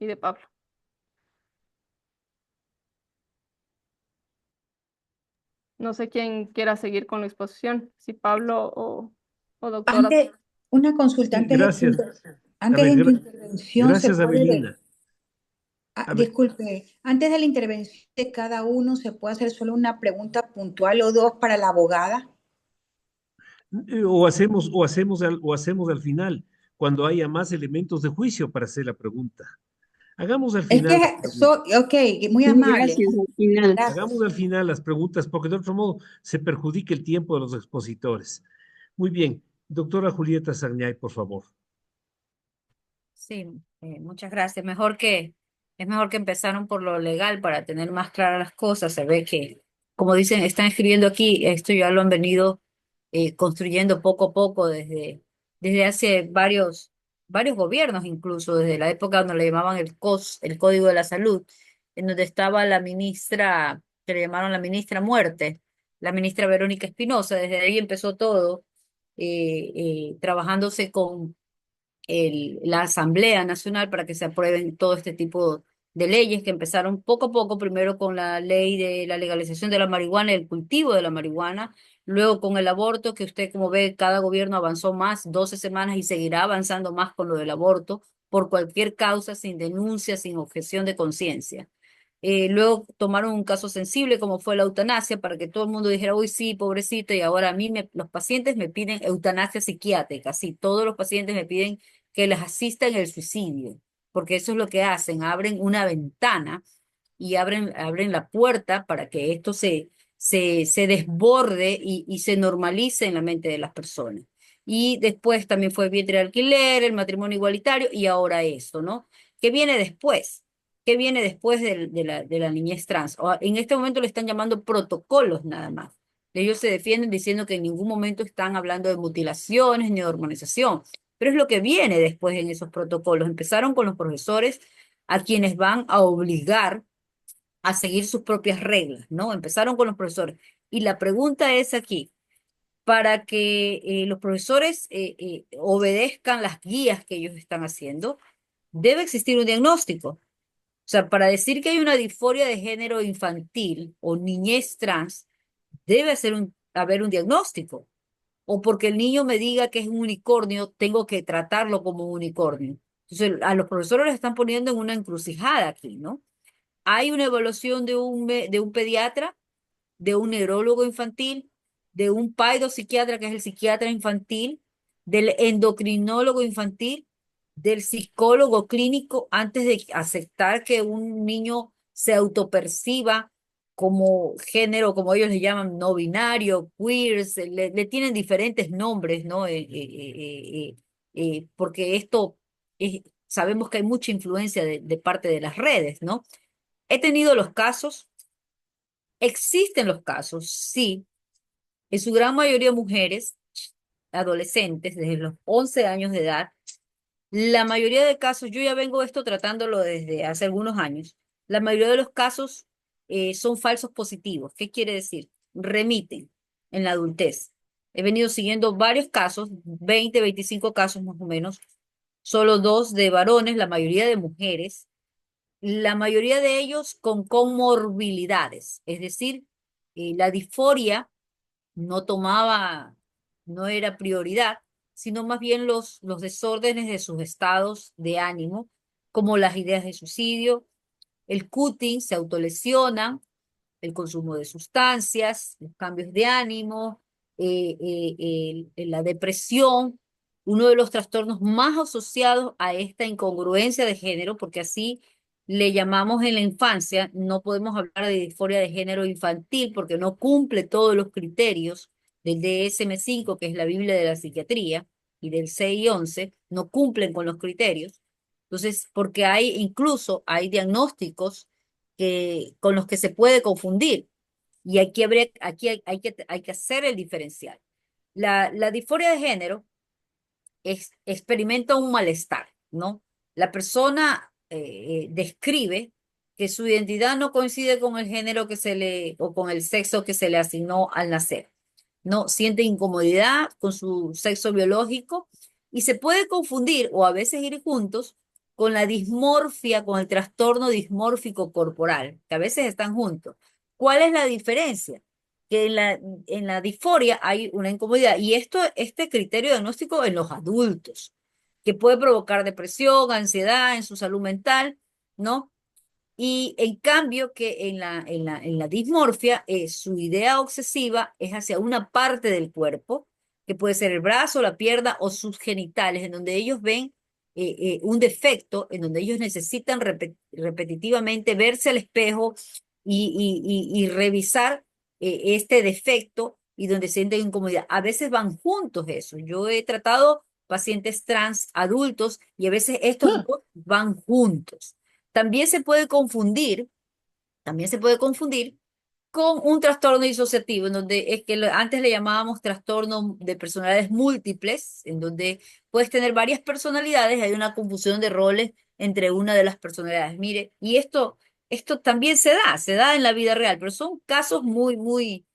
y de Pablo. No sé quién quiera seguir con la exposición, si Pablo o doctora. Antes, una consulta, Sí. Gracias. A antes ver, de tu intervención se gracias, puede, Avelina. A ver, disculpe, antes de la intervención de cada uno se puede hacer solo una pregunta puntual o dos para la abogada. o hacemos al final, cuando haya más elementos de juicio para hacer la pregunta. Hagamos al Es final las que preguntas. ok, muy Sí, amable, gracias, al final. Hagamos gracias. al final las preguntas, porque de otro modo se perjudica el tiempo de los expositores. Muy bien. Doctora Julieta Sarñay, por favor. Sí, muchas gracias. Es mejor que empezaron por lo legal para tener más claras las cosas. Se ve que, como dicen, están escribiendo aquí, esto ya lo han venido construyendo poco a poco desde hace varios gobiernos, incluso desde la época donde le llamaban el COS, el Código de la Salud, en donde estaba la ministra, que le llamaron la ministra Muerte, la ministra Verónica Espinosa. Desde ahí empezó todo, trabajándose con la Asamblea Nacional para que se aprueben todo este tipo de leyes que empezaron poco a poco, primero con la ley de la legalización de la marihuana y el cultivo de la marihuana, luego con el aborto, que usted como ve, cada gobierno avanzó más, 12 semanas y seguirá avanzando más con lo del aborto, por cualquier causa, sin denuncia, sin objeción de conciencia. Luego tomaron un caso sensible como fue la eutanasia para que todo el mundo dijera, uy, sí, pobrecito, y ahora a mí los pacientes me piden eutanasia psiquiátrica, sí, todos los pacientes me piden que les asista en el suicidio, porque eso es lo que hacen, abren una ventana y abren la puerta para que esto se desborde y se normalice en la mente de las personas. Y después también fue el vientre de alquiler, el matrimonio igualitario y ahora esto, ¿no? ¿Qué viene después? ¿Qué viene después de la niñez trans? En este momento le están llamando protocolos nada más. Ellos se defienden diciendo que en ningún momento están hablando de mutilaciones ni de hormonización, pero es lo que viene después en esos protocolos. Empezaron con los profesores a quienes van a obligar a seguir sus propias reglas, ¿no? Empezaron con los profesores. Y la pregunta es aquí, para que los profesores obedezcan las guías que ellos están haciendo, debe existir un diagnóstico. O sea, para decir que hay una disforia de género infantil o niñez trans, debe haber un diagnóstico. O porque el niño me diga que es un unicornio, tengo que tratarlo como un unicornio. Entonces, a los profesores les están poniendo en una encrucijada aquí, ¿no? Hay una evaluación de un pediatra, de un neurólogo infantil, de un psiquiatra que es el psiquiatra infantil, del endocrinólogo infantil, del psicólogo clínico, antes de aceptar que un niño se autoperciba como género, como ellos le llaman, no binario, queer, le tienen diferentes nombres, ¿no? Porque sabemos que hay mucha influencia de parte de las redes, ¿no? He tenido los casos, existen los casos, sí, en su gran mayoría mujeres, adolescentes, desde los 11 años de edad. La mayoría de casos, yo ya vengo esto tratándolo desde hace algunos años, la mayoría de los casos son falsos positivos. ¿Qué quiere decir? Remiten en la adultez. He venido siguiendo varios casos, 20, 25 casos más o menos, solo dos de varones, la mayoría de mujeres, la mayoría de ellos con comorbilidades, es decir, la disforia no tomaba, no era prioridad, sino más bien los desórdenes de sus estados de ánimo, como las ideas de suicidio, el cutting, se autolesionan, el consumo de sustancias, los cambios de ánimo, la depresión, uno de los trastornos más asociados a esta incongruencia de género, porque así le llamamos en la infancia. No podemos hablar de disforia de género infantil porque no cumple todos los criterios del DSM-5, que es la Biblia de la psiquiatría, y del 6 y 11, no cumplen con los criterios. Entonces, porque incluso hay diagnósticos con los que se puede confundir. Y aquí hay que hacer el diferencial. La disforia de género experimenta un malestar, ¿no? La persona describe que su identidad no coincide con el género o con el sexo que se le asignó al nacer. No siente incomodidad con su sexo biológico y se puede confundir o a veces ir juntos con la dismorfia, con el trastorno dismórfico corporal, que a veces están juntos. ¿Cuál es la diferencia? Que en la disforia hay una incomodidad, y este criterio diagnóstico en los adultos, que puede provocar depresión, ansiedad en su salud mental, ¿no? Y en cambio que en la dismorfia, su idea obsesiva es hacia una parte del cuerpo, que puede ser el brazo, la pierna o sus genitales, en donde ellos ven un defecto, en donde ellos necesitan repetitivamente verse al espejo y revisar este defecto, y donde sienten incomodidad. A veces van juntos eso. Yo he tratado pacientes trans adultos y a veces estos dos van juntos. También se puede confundir, también se puede confundir con un trastorno disociativo, en donde es que antes le llamábamos trastorno de personalidades múltiples, en donde puedes tener varias personalidades, hay una confusión de roles entre una de las personalidades. Mire, y esto también se da en la vida real, pero son casos muy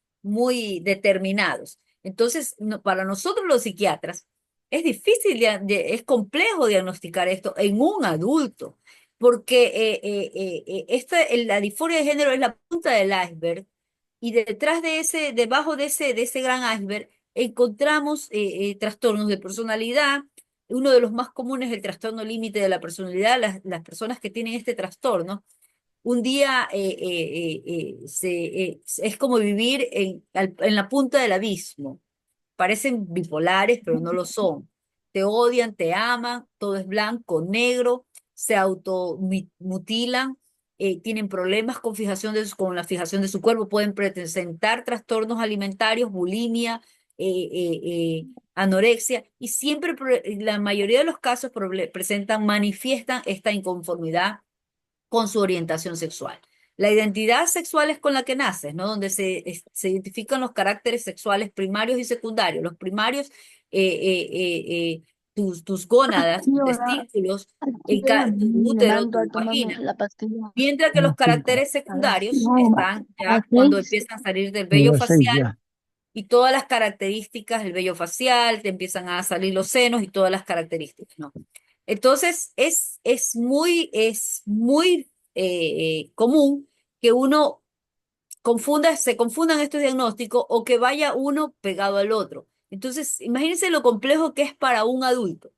determinados. Entonces, para nosotros los psiquiatras, es difícil, es complejo diagnosticar esto en un adulto, porque la disforia de género es la punta del iceberg, y detrás de debajo de ese gran iceberg, encontramos trastornos de personalidad. Uno de los más comunes es el trastorno límite de la personalidad. Las personas que tienen este trastorno, un día es como vivir en la punta del abismo. Parecen bipolares, pero no lo son. Te odian, te aman, todo es blanco, negro, se automutilan, tienen problemas con con la fijación de su cuerpo, pueden presentar trastornos alimentarios, bulimia, anorexia, y siempre, la mayoría de los casos manifiestan esta inconformidad con su orientación sexual. La identidad sexual es con la que naces, ¿no? Donde se identifican los caracteres sexuales primarios y secundarios. Los primarios, tus gónadas, tus testículos, tu útero, tu vagina. Mientras que los caracteres secundarios están ya cuando empiezan a salir del vello facial, y todas las características del vello facial, te empiezan a salir los senos y todas las características, ¿no? Entonces, es muy común que uno se confundan estos diagnósticos, o que vaya uno pegado al otro. Entonces, imagínense lo complejo que es para un adulto.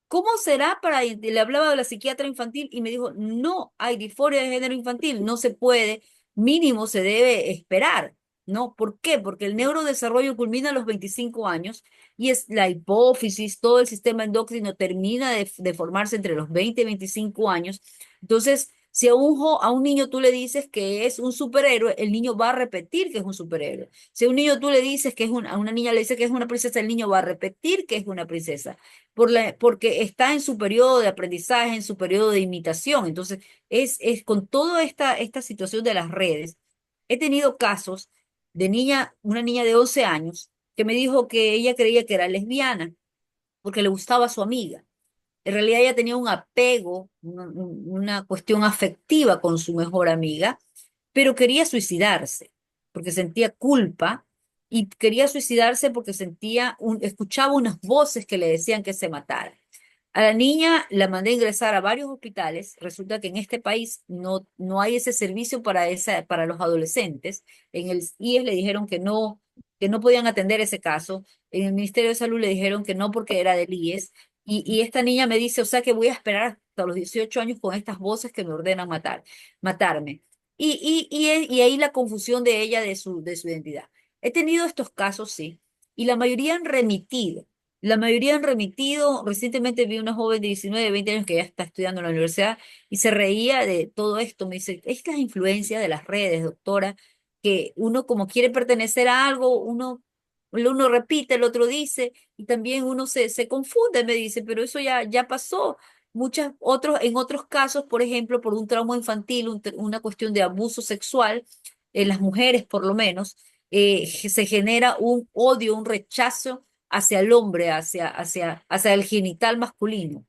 ¿Cómo será para...? Le hablaba de la psiquiatra infantil y me dijo, no hay disforia de género infantil, no se puede, mínimo se debe esperar, ¿no? ¿Por qué? Porque el neurodesarrollo culmina a los 25 años, y es la hipófisis, todo el sistema endocrino termina de formarse entre los 20 y 25 años. Entonces, si a un niño tú le dices que es un superhéroe, el niño va a repetir que es un superhéroe. Si a un niño tú le dices que a una niña le dices que es una princesa, el niño va a repetir que es una princesa porque está en su periodo de aprendizaje, en su periodo de imitación. Entonces, es con toda esta situación de las redes, he tenido casos de una niña de 11 años, que me dijo que ella creía que era lesbiana porque le gustaba a su amiga. En realidad ella tenía un apego, una cuestión afectiva con su mejor amiga, pero quería suicidarse porque sentía culpa, y quería suicidarse porque escuchaba unas voces que le decían que se matara. A la niña la mandé a ingresar a varios hospitales. Resulta que en este país no hay ese servicio para los adolescentes. En el IES le dijeron que no podían atender ese caso. En el Ministerio de Salud le dijeron que no, porque era del IES. Y esta niña me dice, o sea que voy a esperar hasta los 18 años con estas voces que me ordenan matarme. Y ahí la confusión de ella de su identidad. He tenido estos casos, sí, y la mayoría han remitido. La mayoría han remitido. Recientemente vi una joven de 19, 20 años que ya está estudiando en la universidad y se reía de todo esto. Me dice, es la influencia de las redes, doctora, que uno, como quiere pertenecer a algo, uno repite, el otro dice, y también uno se confunde, me dice, pero eso ya pasó. En otros casos, por ejemplo, por un trauma infantil, una cuestión de abuso sexual, en las mujeres por lo menos, se genera un odio, un rechazo hacia el hombre, hacia el genital masculino.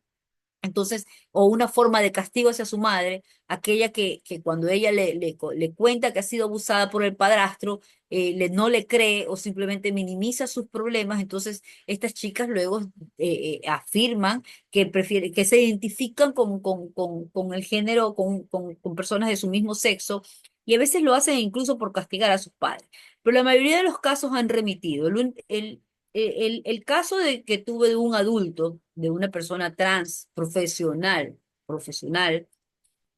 Entonces, o una forma de castigo hacia su madre, aquella que cuando ella le cuenta que ha sido abusada por el padrastro, no le cree o simplemente minimiza sus problemas. Entonces, estas chicas luego afirman que prefieren, que se identifican con el género, con personas de su mismo sexo, y a veces lo hacen incluso por castigar a sus padres. Pero la mayoría de los casos han remitido. El caso de que tuve de un adulto, de una persona trans, profesional,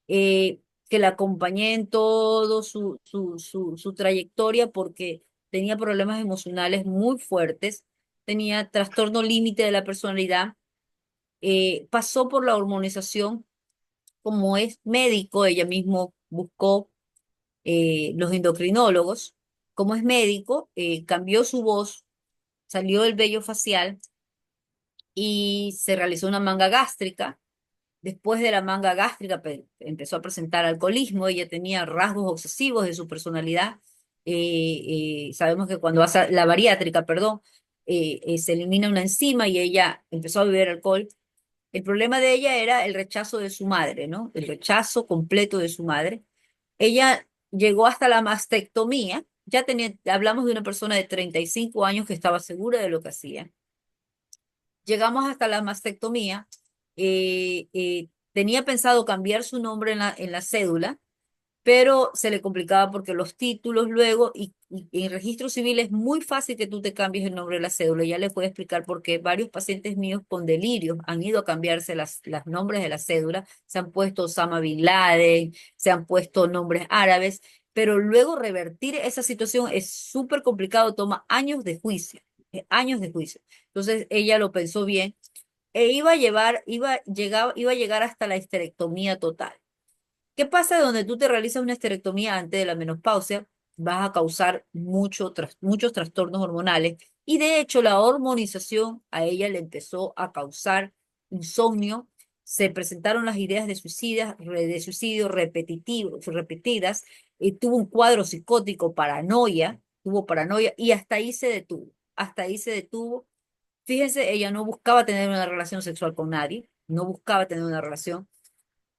eh, que la acompañé en todo su trayectoria porque tenía problemas emocionales muy fuertes, tenía trastorno límite de la personalidad, pasó por la hormonización, como es médico, ella mismo buscó los endocrinólogos, como es médico, cambió su voz, salió el vello facial y se realizó una manga gástrica. Después de la manga gástrica empezó a presentar alcoholismo, ella tenía rasgos obsesivos de su personalidad. Sabemos que cuando hace la bariátrica, perdón, se elimina una enzima y ella empezó a beber alcohol. El problema de ella era el rechazo de su madre, ¿no? El rechazo completo de su madre. Ella llegó hasta la mastectomía. Ya tenía, hablamos de una persona de 35 años que estaba segura de lo que hacía. Llegamos hasta la mastectomía. Tenía pensado cambiar su nombre en la cédula, pero se le complicaba porque los títulos luego, y en registro civil es muy fácil que tú te cambies el nombre de la cédula. Ya les voy a explicar por qué varios pacientes míos con delirios han ido a cambiarse las nombres de la cédula, se han puesto Osama Bin Laden, se han puesto nombres árabes, pero luego revertir esa situación es súper complicado, toma años de juicio, años de juicio. Entonces ella lo pensó bien e iba a llegar hasta la histerectomía total. ¿Qué pasa donde tú te realizas una esterectomía antes de la menopausia? Vas a causar muchos trastornos hormonales y de hecho la hormonización a ella le empezó a causar insomnio, se presentaron las ideas de suicidio repetidas, tuvo un cuadro psicótico, tuvo paranoia y hasta ahí se detuvo. Fíjense, ella no buscaba tener una relación sexual con nadie, no buscaba tener una relación,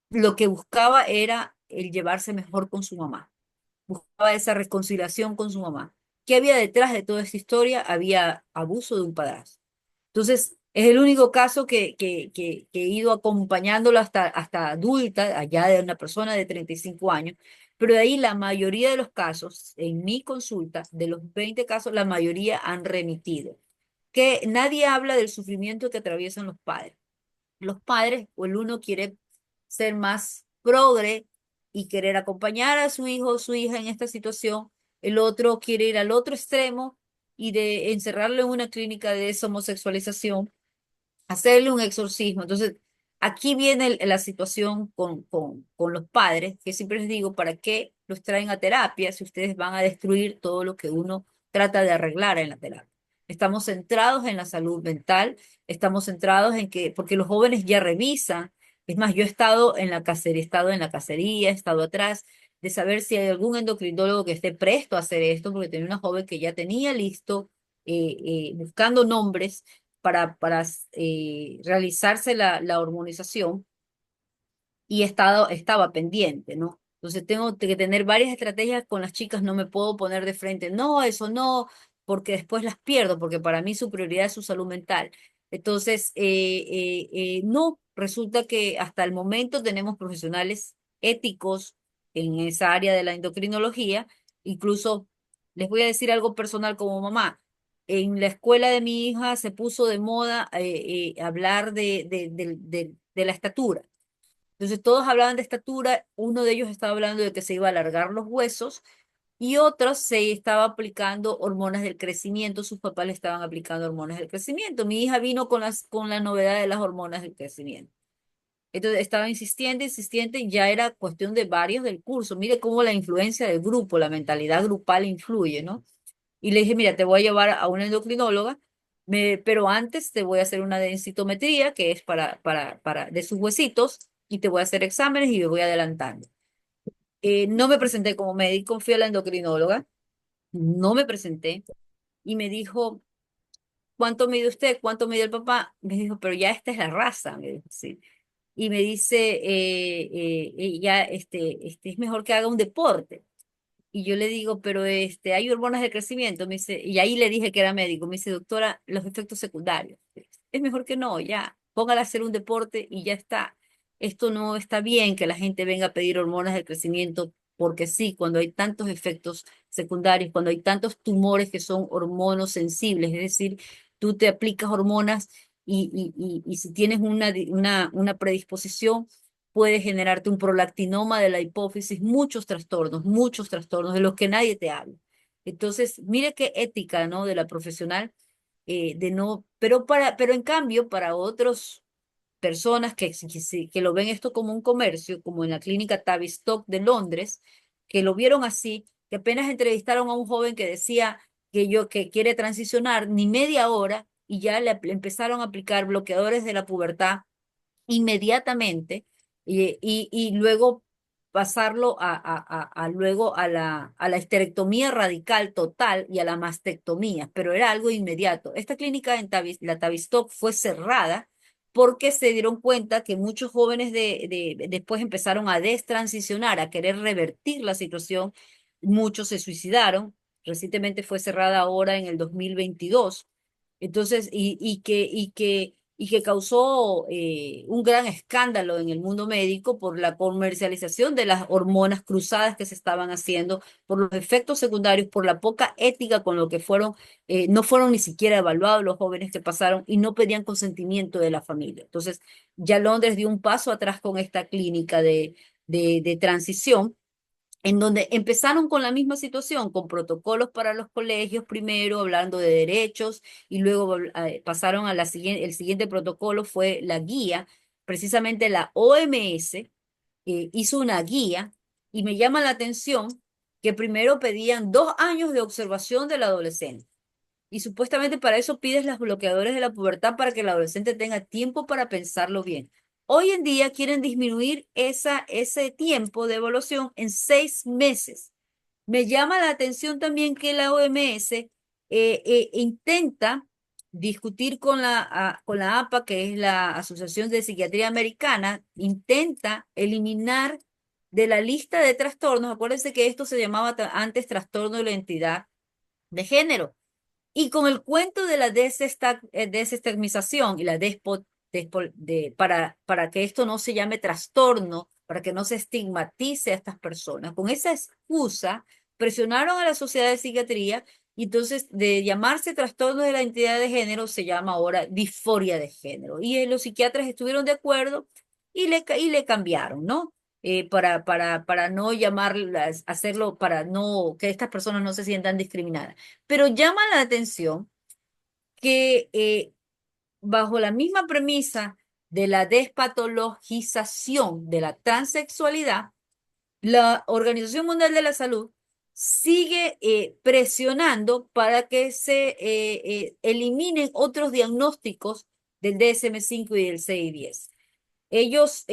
lo que buscaba era el llevarse mejor con su mamá, buscaba esa reconciliación con su mamá. ¿Qué había detrás de toda esta historia? Había abuso de un padrastro. Entonces, es el único caso que he ido acompañándolo hasta adulta, allá de una persona de 35 años, pero de ahí la mayoría de los casos, en mi consulta, de los 20 casos, la mayoría han remitido. Que nadie habla del sufrimiento que atraviesan los padres, o el uno quiere ser más progre y querer acompañar a su hijo o su hija en esta situación, el otro quiere ir al otro extremo y de encerrarlo en una clínica de homosexualización, hacerle un exorcismo. Entonces, aquí viene la situación con los padres, que siempre les digo, ¿para qué los traen a terapia si ustedes van a destruir todo lo que uno trata de arreglar en la terapia? Estamos centrados en la salud mental, estamos centrados en que, porque los jóvenes ya revisan, es más, yo he estado en la cacería, he estado atrás de saber si hay algún endocrinólogo que esté presto a hacer esto, porque tenía una joven que ya tenía listo, buscando nombres para realizarse la hormonización y estaba pendiente, ¿no? Entonces tengo que tener varias estrategias con las chicas, no me puedo poner de frente, no, eso no, porque después las pierdo, porque para mí su prioridad es su salud mental. Entonces, no, resulta que hasta el momento tenemos profesionales éticos en esa área de la endocrinología, incluso les voy a decir algo personal como mamá. En la escuela de mi hija se puso de moda hablar de la estatura. Entonces todos hablaban de estatura, uno de ellos estaba hablando de que se iba a alargar los huesos y otros se estaba aplicando hormonas del crecimiento, sus papás le estaban aplicando hormonas del crecimiento. Mi hija vino con la novedad de las hormonas del crecimiento. Entonces estaba insistiente, y ya era cuestión de varios del curso. Mire cómo la influencia del grupo, la mentalidad grupal influye, ¿no? Y le dije, mira, te voy a llevar a una endocrinóloga, pero antes te voy a hacer una densitometría, que es de sus huesitos, y te voy a hacer exámenes y me voy adelantando. No me presenté como médico, fui a la endocrinóloga, no me presenté, y me dijo, ¿cuánto mide usted? ¿Cuánto mide el papá? Me dijo, pero ya esta es la raza, me dijo, sí. y me dice, ya, es mejor que haga un deporte. Y yo le digo, pero hay hormonas de crecimiento. Me dice, y ahí le dije que era médico. Me dice, doctora, los efectos secundarios. Es mejor que no, ya, póngala a hacer un deporte y ya está. Esto no está bien que la gente venga a pedir hormonas de crecimiento, porque sí, cuando hay tantos efectos secundarios, cuando hay tantos tumores que son hormonos sensibles, es decir, tú te aplicas hormonas y si tienes una predisposición, puede generarte un prolactinoma de la hipófisis, muchos trastornos de los que nadie te habla. Entonces, mire qué ética, ¿no? De la profesional, de no, pero en cambio, para otros personas que lo ven esto como un comercio, como en la clínica Tavistock de Londres, que lo vieron así, que apenas entrevistaron a un joven que decía que quiere transicionar, ni media hora, y ya le empezaron a aplicar bloqueadores de la pubertad inmediatamente y luego pasarlo luego a la histerectomía radical total y a la mastectomía, pero era algo inmediato. Esta clínica la Tavistock fue cerrada porque se dieron cuenta que muchos jóvenes después empezaron a destransicionar, a querer revertir la situación, muchos se suicidaron. Recientemente fue cerrada ahora en el 2022. Entonces, y que causó un gran escándalo en el mundo médico por la comercialización de las hormonas cruzadas que se estaban haciendo, por los efectos secundarios, por la poca ética con lo que no fueron ni siquiera evaluados los jóvenes que pasaron y no pedían consentimiento de la familia. Entonces, ya Londres dio un paso atrás con esta clínica de transición, en donde empezaron con la misma situación, con protocolos para los colegios primero, hablando de derechos, y luego pasaron a el siguiente protocolo fue la guía. Precisamente la OMS hizo una guía, y me llama la atención que primero pedían 2 años de observación del adolescente. Y supuestamente para eso pides los bloqueadores de la pubertad, para que el adolescente tenga tiempo para pensarlo bien. Hoy en día quieren disminuir ese tiempo de evaluación en 6 meses. Me llama la atención también que la OMS intenta discutir con la APA, que es la Asociación de Psiquiatría Americana, intenta eliminar de la lista de trastornos. Acuérdense que esto se llamaba antes trastorno de la identidad de género. Y con el cuento de la desestigmatización y la para que esto no se llame trastorno, para que no se estigmatice a estas personas, con esa excusa presionaron a la Sociedad de Psiquiatría, y entonces de llamarse trastorno de la identidad de género se llama ahora disforia de género. Y los psiquiatras estuvieron de acuerdo y le cambiaron, ¿no? Para no llamarlas, hacerlo, para no que estas personas no se sientan discriminadas. Pero llama la atención que bajo la misma premisa de la despatologización de la transexualidad, la Organización Mundial de la Salud sigue presionando para que se eliminen otros diagnósticos del DSM-5 y del CI-10. Ellos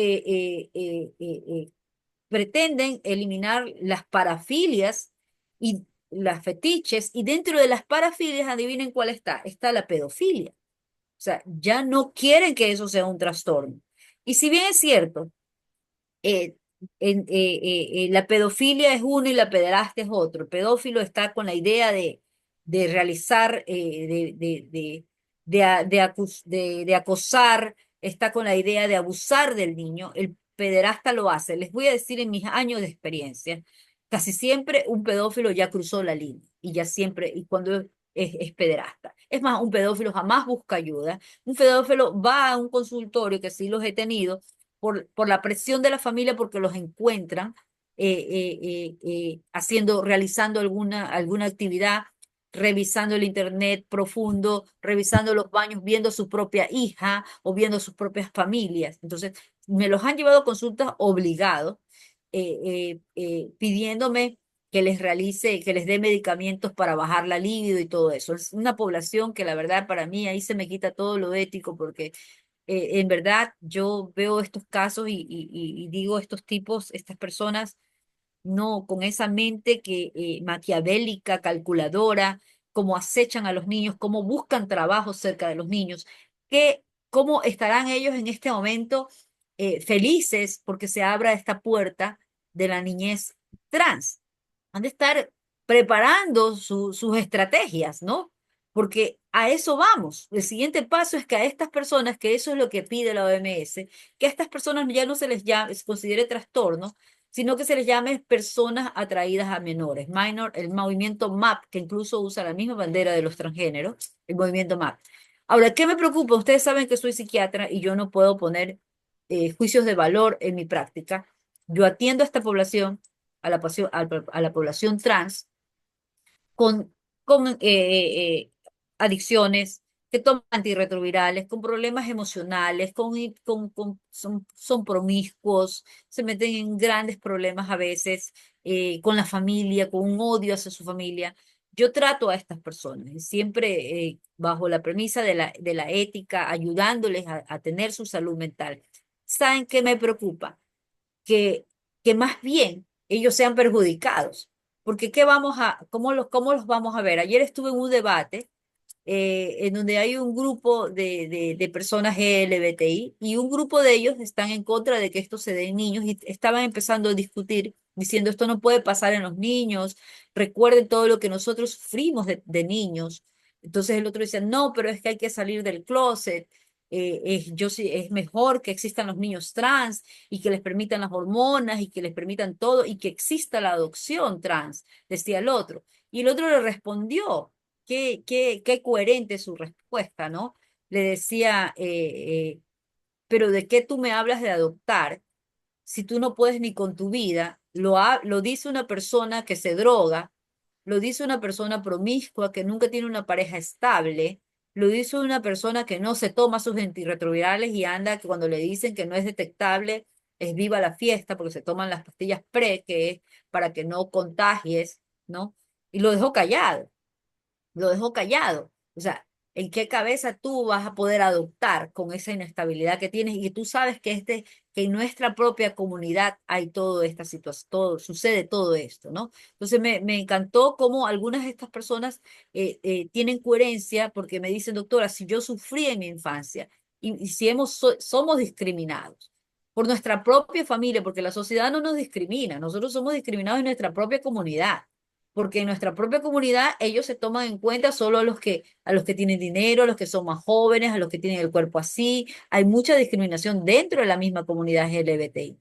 pretenden eliminar las parafilias y las fetiches, y dentro de las parafilias, adivinen cuál está la pedofilia. O sea, ya no quieren que eso sea un trastorno. Y si bien es cierto, eh, la pedofilia es uno y la pederastia es otro. El pedófilo está con la idea de realizar, de acosar, está con la idea de abusar del niño. El pederasta lo hace. Les voy a decir, en mis años de experiencia, casi siempre un pedófilo ya cruzó la línea, y ya siempre, y cuando es pederasta. Es más, un pedófilo jamás busca ayuda. Un pedófilo va a un consultorio, que sí los he tenido, por la presión de la familia, porque los encuentran realizando alguna actividad, revisando el internet profundo, revisando los baños, viendo a su propia hija o viendo a sus propias familias. Entonces, me los han llevado a consultas obligados, pidiéndome que les realice, que les dé medicamentos para bajar la libido y todo eso. Es una población que, la verdad, para mí ahí se me quita todo lo ético, porque en verdad yo veo estos casos y digo, estos tipos, estas personas, no, con esa mente maquiavélica, calculadora, cómo acechan a los niños, cómo buscan trabajo cerca de los niños, cómo estarán ellos en este momento felices porque se abra esta puerta de la niñez trans. Han de estar preparando sus estrategias, ¿no? Porque a eso vamos. El siguiente paso es que a estas personas, que eso es lo que pide la OMS, que a estas personas ya no se les llame, se considere trastorno, sino que se les llame personas atraídas a menores. Minor, el movimiento MAP, que incluso usa la misma bandera de los transgéneros, el movimiento MAP. Ahora, ¿qué me preocupa? Ustedes saben que soy psiquiatra y yo no puedo poner juicios de valor en mi práctica. Yo atiendo a esta población, a la población trans, con adicciones, que toman antirretrovirales, con problemas emocionales, son promiscuos, se meten en grandes problemas a veces, con la familia, con un odio hacia su familia. Yo trato a estas personas, y siempre bajo la premisa de la ética, ayudándoles a tener su salud mental. ¿Saben qué me preocupa? Que, que más bien ellos sean perjudicados. Porque cómo los vamos a ver? Ayer estuve en un debate en donde hay un grupo de personas LGBTI y un grupo de ellos están en contra de que esto se dé en niños y estaban empezando a discutir diciendo esto no puede pasar en los niños, recuerden todo lo que nosotros sufrimos de niños. Entonces el otro decía, no, pero es que hay que salir del closet, es mejor que existan los niños trans y que les permitan las hormonas y que les permitan todo y que exista la adopción trans, decía el otro. Y el otro le respondió, qué coherente su respuesta, ¿no? Le decía, pero ¿de qué tú me hablas de adoptar si tú no puedes ni con tu vida? Lo dice una persona que se droga, lo dice una persona promiscua que nunca tiene una pareja estable, lo dice una persona que no se toma sus antirretrovirales y anda que cuando le dicen que no es detectable, es viva la fiesta porque se toman las pastillas pre, que es para que no contagies, ¿no? Y lo dejó callado, lo dejó callado. O sea, ¿en qué cabeza tú vas a poder adoptar con esa inestabilidad que tienes? Y tú sabes que en nuestra propia comunidad hay toda esta situación, sucede todo esto, ¿no? Entonces me encantó cómo algunas de estas personas tienen coherencia porque me dicen, doctora, si yo sufrí en mi infancia y si somos discriminados por nuestra propia familia, porque la sociedad no nos discrimina, nosotros somos discriminados en nuestra propia comunidad porque en nuestra propia comunidad ellos se toman en cuenta solo a los que tienen dinero, a los que son más jóvenes, a los que tienen el cuerpo así. Hay mucha discriminación dentro de la misma comunidad LGBTI.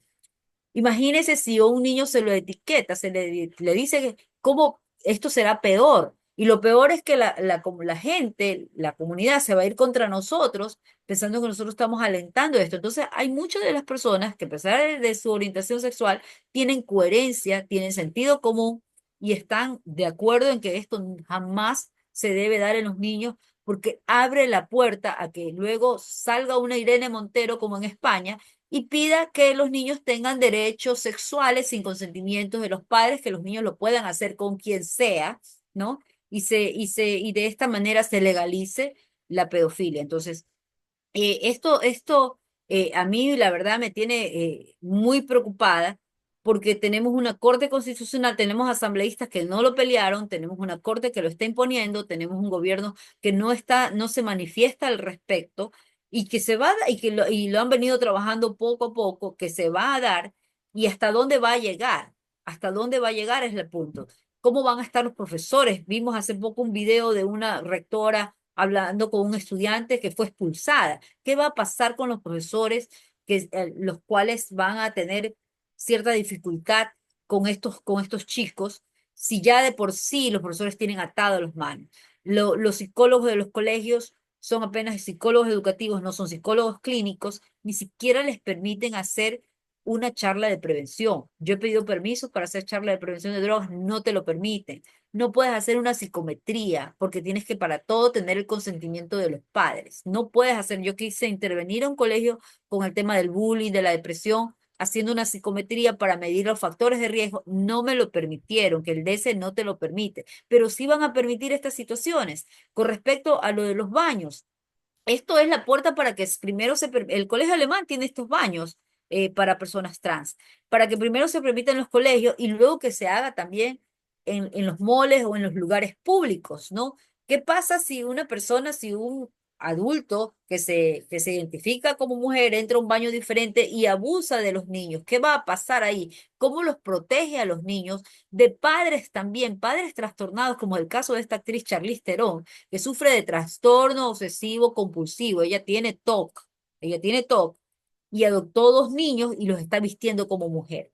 Imagínese si a un niño se lo etiqueta, le dice que cómo esto será peor. Y lo peor es que la gente, la comunidad se va a ir contra nosotros pensando que nosotros estamos alentando esto. Entonces hay muchas de las personas que a pesar de su orientación sexual tienen coherencia, tienen sentido común y están de acuerdo en que esto jamás se debe dar en los niños porque abre la puerta a que luego salga una Irene Montero como en España y pida que los niños tengan derechos sexuales sin consentimiento de los padres, que los niños lo puedan hacer con quien sea, ¿no? Y de esta manera se legalice la pedofilia. Entonces, esto a mí la verdad me tiene muy preocupada porque tenemos una corte constitucional, tenemos asambleístas que no lo pelearon, tenemos una corte que lo está imponiendo, tenemos un gobierno que no se manifiesta al respecto y que se va a, y lo han venido trabajando poco a poco, que se va a dar y hasta dónde va a llegar, hasta dónde va a llegar es el punto. ¿Cómo van a estar los profesores? Vimos hace poco un video de una rectora hablando con un estudiante que fue expulsada. ¿Qué va a pasar con los profesores los cuales van a tener cierta dificultad con estos chicos si ya de por sí los profesores tienen atados los manos? Los psicólogos de los colegios son apenas psicólogos educativos, no son psicólogos clínicos, ni siquiera les permiten hacer una charla de prevención. Yo he pedido permisos para hacer charla de prevención de drogas, no te lo permiten. No puedes hacer una psicometría porque tienes que para todo tener el consentimiento de los padres. No puedes hacer, yo quise intervenir a un colegio con el tema del bullying, de la depresión, haciendo una psicometría para medir los factores de riesgo. No me lo permitieron, que el DS no te lo permite, pero sí van a permitir estas situaciones. Con respecto a lo de los baños, esto es la puerta para que primero el colegio alemán tiene estos baños para personas trans, para que primero se permita en los colegios y luego que se haga también en los moles o en los lugares públicos, ¿no? ¿Qué pasa si una persona, si un adulto que se identifica como mujer entra a un baño diferente y abusa de los niños. ¿Qué va a pasar ahí? ¿Cómo los protege a los niños? De padres también, padres trastornados, como el caso de esta actriz Charlize Theron, que sufre de trastorno obsesivo compulsivo. Ella tiene TOC y adoptó dos niños y los está vistiendo como mujer.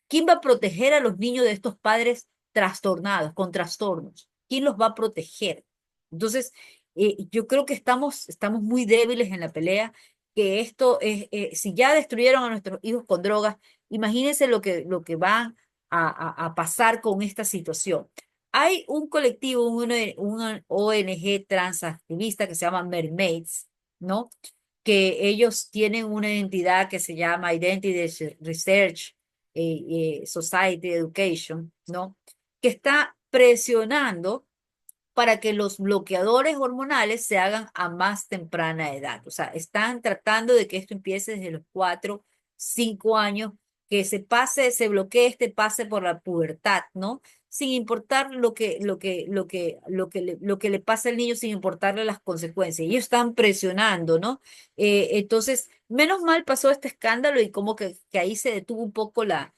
¿Quién va a proteger a los niños de estos padres trastornados, con trastornos? ¿Quién los va a proteger? Entonces, yo creo que estamos muy débiles en la pelea, que esto es, si ya destruyeron a nuestros hijos con drogas, imagínense lo que va a pasar con esta situación. Hay un colectivo, una ONG transactivista que se llama Mermaids, ¿no? Que ellos tienen una entidad que se llama Identity Research Society Education, ¿no? Que está presionando para que los bloqueadores hormonales se hagan a más temprana edad. O sea, están tratando de que esto empiece desde los 4, 5 años, que se pase, se bloquee este pase por la pubertad, ¿no? Sin importar lo que le pasa al niño, sin importarle las consecuencias. Ellos están presionando, ¿no? Entonces, menos mal pasó este escándalo y como que ahí se detuvo un poco la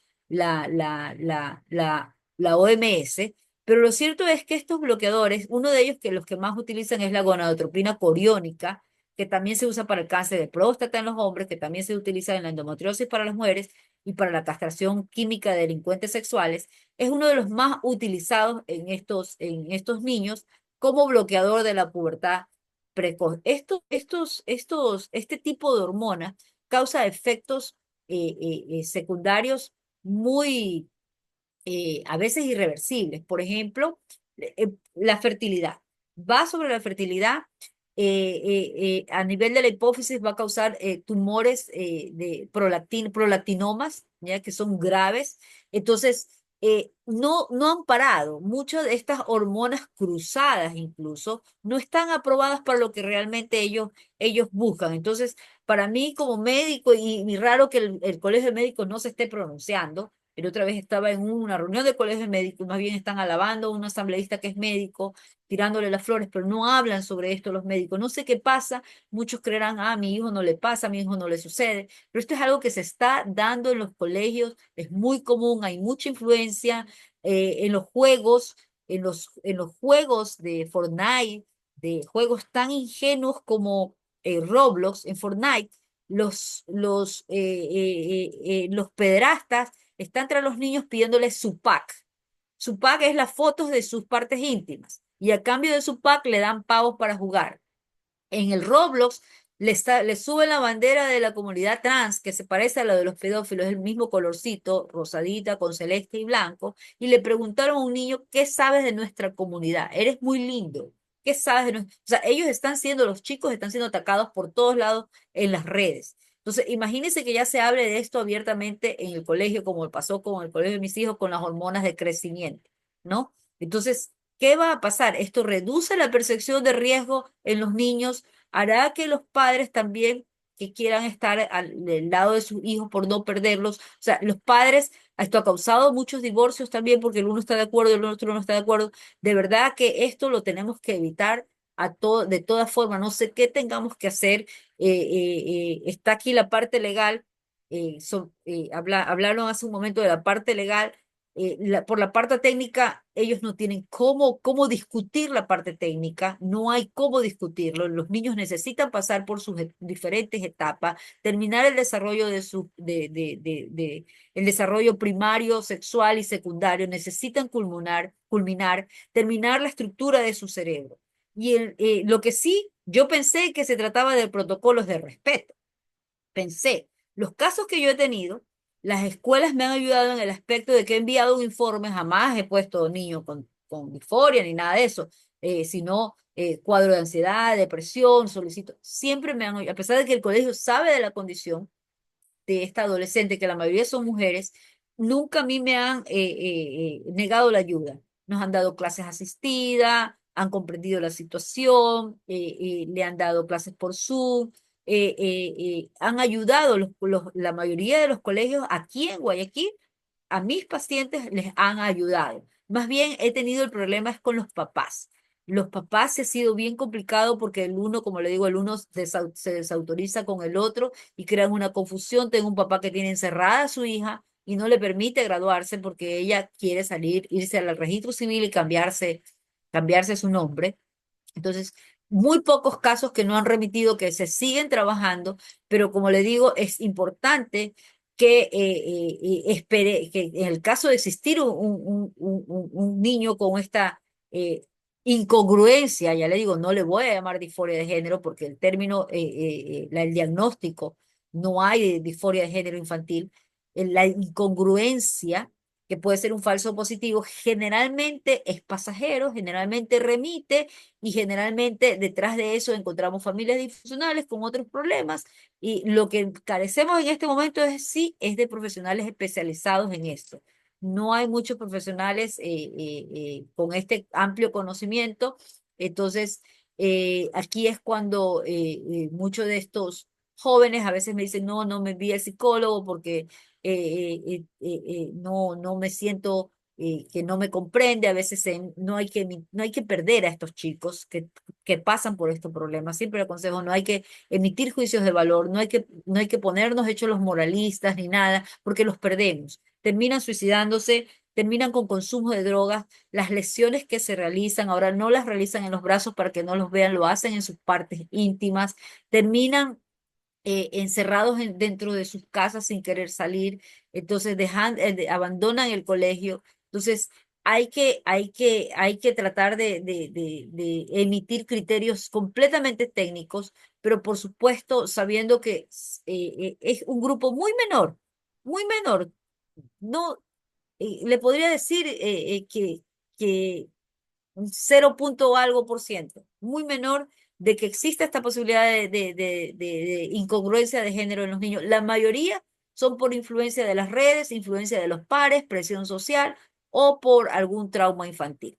OMS, pero lo cierto es que estos bloqueadores, uno de ellos que los que más utilizan es la gonadotropina coriónica, que también se usa para el cáncer de próstata en los hombres, que también se utiliza en la endometriosis para las mujeres y para la castración química de delincuentes sexuales, es uno de los más utilizados en estos niños como bloqueador de la pubertad precoz. Este tipo de hormonas causa efectos secundarios muy a veces irreversibles. Por ejemplo, la fertilidad. Va sobre la fertilidad. A nivel de la hipófisis va a causar tumores de prolactinomas, ¿ya? Que son graves. Entonces, no han parado. Muchas de estas hormonas cruzadas incluso no están aprobadas para lo que realmente ellos buscan. Entonces, para mí como médico, y raro que el Colegio de Médicos no se esté pronunciando, pero otra vez estaba en una reunión de colegios médicos, más bien están alabando a un asambleísta que es médico, tirándole las flores, pero no hablan sobre esto los médicos. No sé qué pasa, muchos creerán, a mi hijo no le pasa, a mi hijo no le sucede, pero esto es algo que se está dando en los colegios, es muy común, hay mucha influencia en los juegos, en los juegos de Fortnite, de juegos tan ingenuos como Roblox, en Fortnite, los pederastas están entre los niños pidiéndoles su pack. Su pack es las fotos de sus partes íntimas y a cambio de su pack le dan pavos para jugar. En el Roblox le suben la bandera de la comunidad trans, que se parece a la de los pedófilos, es el mismo colorcito, rosadita, con celeste y blanco, y le preguntaron a un niño, ¿qué sabes de nuestra comunidad? Eres muy lindo. ¿Qué sabes de nuestra? O sea, los chicos están siendo atacados por todos lados en las redes. Entonces, imagínense que ya se hable de esto abiertamente en el colegio, como pasó con el colegio de mis hijos, con las hormonas de crecimiento, ¿no? Entonces, ¿qué va a pasar? Esto reduce la percepción de riesgo en los niños, hará que los padres también que quieran estar al lado de sus hijos por no perderlos. O sea, los padres, esto ha causado muchos divorcios también porque el uno está de acuerdo y el otro no está de acuerdo. De verdad que esto lo tenemos que evitar de todas formas. No sé qué tengamos que hacer. Está aquí la parte legal. Hablaron hace un momento de la parte legal. Por la parte técnica, ellos no tienen cómo discutir la parte técnica, no hay cómo discutirlo. Los niños necesitan pasar por sus diferentes etapas, terminar el desarrollo el desarrollo primario, sexual y secundario, necesitan culminar, terminar la estructura de su cerebro. Y lo que sí, yo pensé que se trataba de protocolos de respeto. Pensé, los casos que yo he tenido, las escuelas me han ayudado en el aspecto de que he enviado un informe, jamás he puesto niños con disforia ni nada de eso, sino cuadro de ansiedad, depresión, solicito, siempre me han, a pesar de que el colegio sabe de la condición de esta adolescente, que la mayoría son mujeres, nunca a mí me han negado la ayuda. Nos han dado clases asistidas, han comprendido la situación, le han dado clases por Zoom, han ayudado la mayoría de los colegios aquí en Guayaquil, a mis pacientes les han ayudado. Más bien he tenido el problema es con los papás. Los papás se ha sido bien complicado porque el uno, como le digo, el uno se desautoriza con el otro y crean una confusión. Tengo un papá que tiene encerrada a su hija y no le permite graduarse porque ella quiere salir, irse al registro civil y cambiarse su nombre. Entonces, muy pocos casos que no han remitido, que se siguen trabajando, pero como le digo, es importante que espere, que en el caso de existir un niño con esta incongruencia, ya le digo, no le voy a llamar disforia de género porque el término, el diagnóstico, no hay disforia de género infantil, la incongruencia que puede ser un falso positivo, generalmente es pasajero, generalmente remite y generalmente detrás de eso encontramos familias disfuncionales con otros problemas y lo que carecemos en este momento es de profesionales especializados en esto. No hay muchos profesionales con este amplio conocimiento, entonces aquí es cuando muchos de estos jóvenes a veces me dicen, no, no me vi al psicólogo porque no me siento que no me comprende, a veces no hay que perder a estos chicos que pasan por estos problemas. Siempre aconsejo, no hay que emitir juicios de valor, no hay que ponernos hechos los moralistas ni nada, porque los perdemos. Terminan suicidándose, terminan con consumo de drogas, las lesiones que se realizan, ahora no las realizan en los brazos para que no los vean, lo hacen en sus partes íntimas, terminan encerrados dentro de sus casas sin querer salir, entonces abandonan el colegio. Entonces, hay que tratar de emitir criterios completamente técnicos, pero por supuesto sabiendo que es un grupo muy menor. No, le podría decir que un 0 punto algo por ciento, muy menor de que exista esta posibilidad de incongruencia de género en los niños. La mayoría son por influencia de las redes, influencia de los pares, presión social o por algún trauma infantil.